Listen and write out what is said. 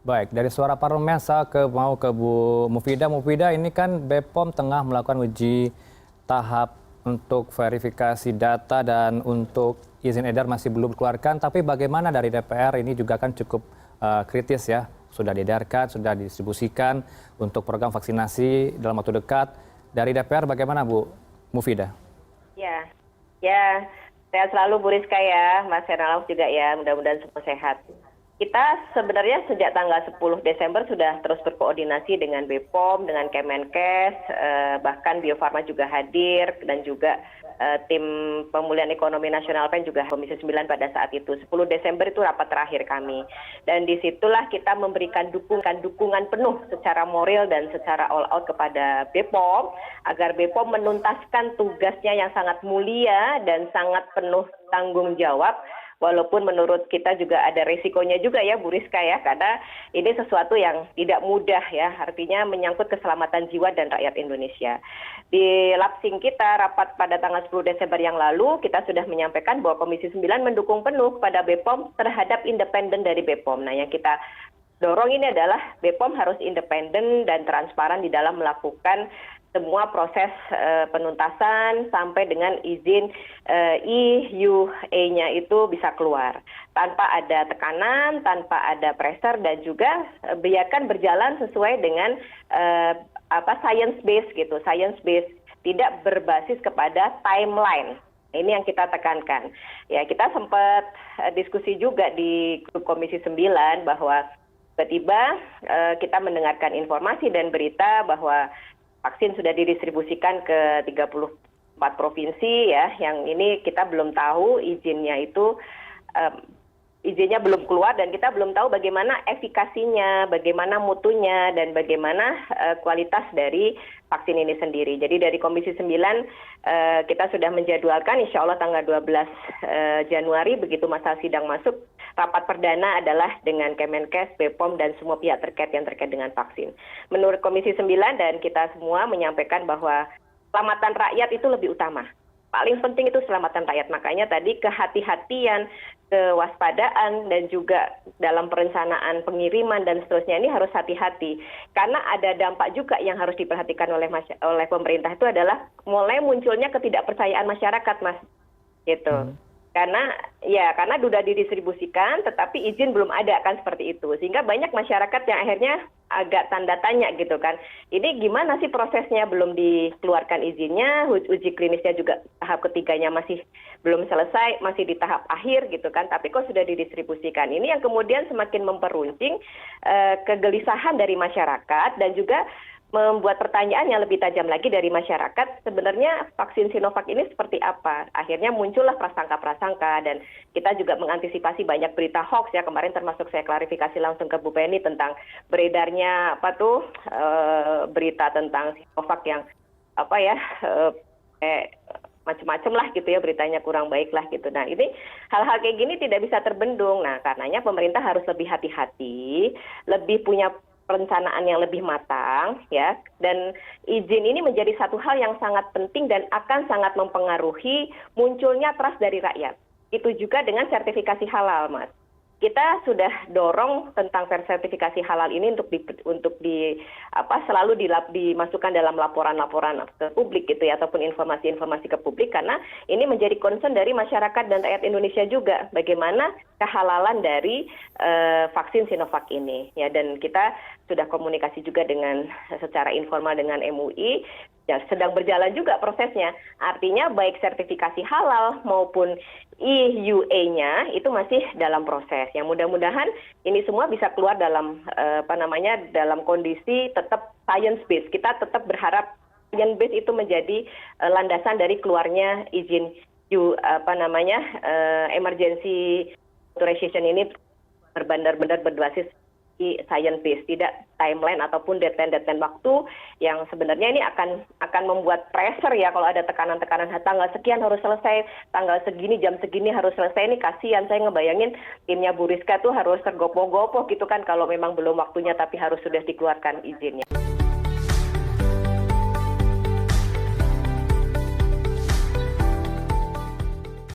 Baik, dari suara parlemen saya mau ke Bu Mufidah. Mufidah, ini kan BPOM tengah melakukan uji tahap untuk verifikasi data dan untuk izin edar masih belum dikeluarkan. Tapi bagaimana dari DPR ini juga kan cukup kritis ya. Sudah diedarkan, sudah didistribusikan untuk program vaksinasi dalam waktu dekat. Dari DPR bagaimana Bu Mufidah? Ya, ya, sehat selalu Bu Rizka ya, Mas Hernauf juga ya, mudah-mudahan semua sehat. Kita sebenarnya sejak tanggal 10 Desember sudah terus berkoordinasi dengan BPOM, dengan Kemenkes, bahkan Bio Farma juga hadir, dan juga tim pemulihan ekonomi nasional PEN juga Komisi 9 pada saat itu. 10 Desember itu rapat terakhir kami. Dan disitulah kita memberikan dukungan penuh secara moral dan secara all out kepada BPOM, agar BPOM menuntaskan tugasnya yang sangat mulia dan sangat penuh tanggung jawab. Walaupun menurut kita juga ada resikonya juga ya Bu Rizka ya, karena ini sesuatu yang tidak mudah ya, artinya menyangkut keselamatan jiwa dan rakyat Indonesia. Di Lapsing kita rapat pada tanggal 10 Desember yang lalu, kita sudah menyampaikan bahwa Komisi 9 mendukung penuh pada BPOM terhadap independen dari BPOM. Nah, yang kita dorong ini adalah BPOM harus independen dan transparan di dalam melakukan semua proses penuntasan sampai dengan izin EUA-nya itu bisa keluar tanpa ada tekanan, tanpa ada pressure, dan juga biarkan berjalan sesuai dengan science based gitu, science based, tidak berbasis kepada timeline. Ini yang kita tekankan. Ya, kita sempat diskusi juga di grup Komisi 9 bahwa tiba-tiba kita mendengarkan informasi dan berita bahwa vaksin sudah didistribusikan ke 34 provinsi ya, yang ini kita belum tahu izinnya belum keluar, dan kita belum tahu bagaimana efikasinya, bagaimana mutunya, dan bagaimana kualitas dari vaksin ini sendiri. Jadi dari Komisi 9 kita sudah menjadwalkan insya Allah tanggal 12 Januari begitu masa sidang masuk, rapat perdana adalah dengan Kemenkes, BPOM, dan semua pihak terkait yang terkait dengan vaksin. Menurut Komisi 9 dan kita semua menyampaikan bahwa keselamatan rakyat itu lebih utama. Paling penting itu keselamatan rakyat. Makanya tadi kehati-hatian, kewaspadaan, dan juga dalam perencanaan pengiriman dan seterusnya ini harus hati-hati. Karena ada dampak juga yang harus diperhatikan oleh pemerintah, itu adalah mulai munculnya ketidakpercayaan masyarakat, Mas. Gitu. Karena sudah didistribusikan tetapi izin belum ada kan, seperti itu. Sehingga banyak masyarakat yang akhirnya agak tanda tanya gitu kan. Ini gimana sih prosesnya, belum dikeluarkan izinnya, uji klinisnya juga tahap ketiganya masih belum selesai, masih di tahap akhir gitu kan. Tapi kok sudah didistribusikan. Ini yang kemudian semakin memperuncing kegelisahan dari masyarakat, dan juga membuat pertanyaan yang lebih tajam lagi dari masyarakat, sebenarnya vaksin Sinovac ini seperti apa? Akhirnya muncullah prasangka-prasangka, dan kita juga mengantisipasi banyak berita hoax ya, kemarin termasuk saya klarifikasi langsung ke Bu Penny tentang beredarnya berita tentang Sinovac yang macam-macam lah gitu ya, beritanya kurang baik lah gitu. Nah, ini hal-hal kayak gini tidak bisa terbendung. Nah, karenanya pemerintah harus lebih hati-hati, lebih punya perencanaan yang lebih matang ya, dan izin ini menjadi satu hal yang sangat penting dan akan sangat mempengaruhi munculnya trust dari rakyat. Itu juga dengan sertifikasi halal, Mas. Kita sudah dorong tentang sertifikasi halal ini untuk selalu dimasukkan dalam laporan-laporan ke publik gitu ya, ataupun informasi-informasi ke publik, karena ini menjadi concern dari masyarakat dan rakyat Indonesia juga, bagaimana kehalalan dari vaksin Sinovac ini ya. Dan kita sudah komunikasi juga dengan secara informal dengan MUI, ya, sedang berjalan juga prosesnya. Artinya baik sertifikasi halal maupun EUA-nya itu masih dalam proses. Yang mudah-mudahan ini semua bisa keluar dalam dalam kondisi tetap science based. Kita tetap berharap science based itu menjadi landasan dari keluarnya izin emergency authorization ini, benar-benar berbasis science based, tidak timeline ataupun deadline waktu yang sebenarnya ini akan membuat pressure ya, kalau ada tekanan-tekanan tanggal sekian harus selesai, tanggal segini jam segini harus selesai. Ini kasihan, saya ngebayangin timnya Bu Rizka tuh harus tergopoh-gopoh gitu kan kalau memang belum waktunya tapi harus sudah dikeluarkan izinnya.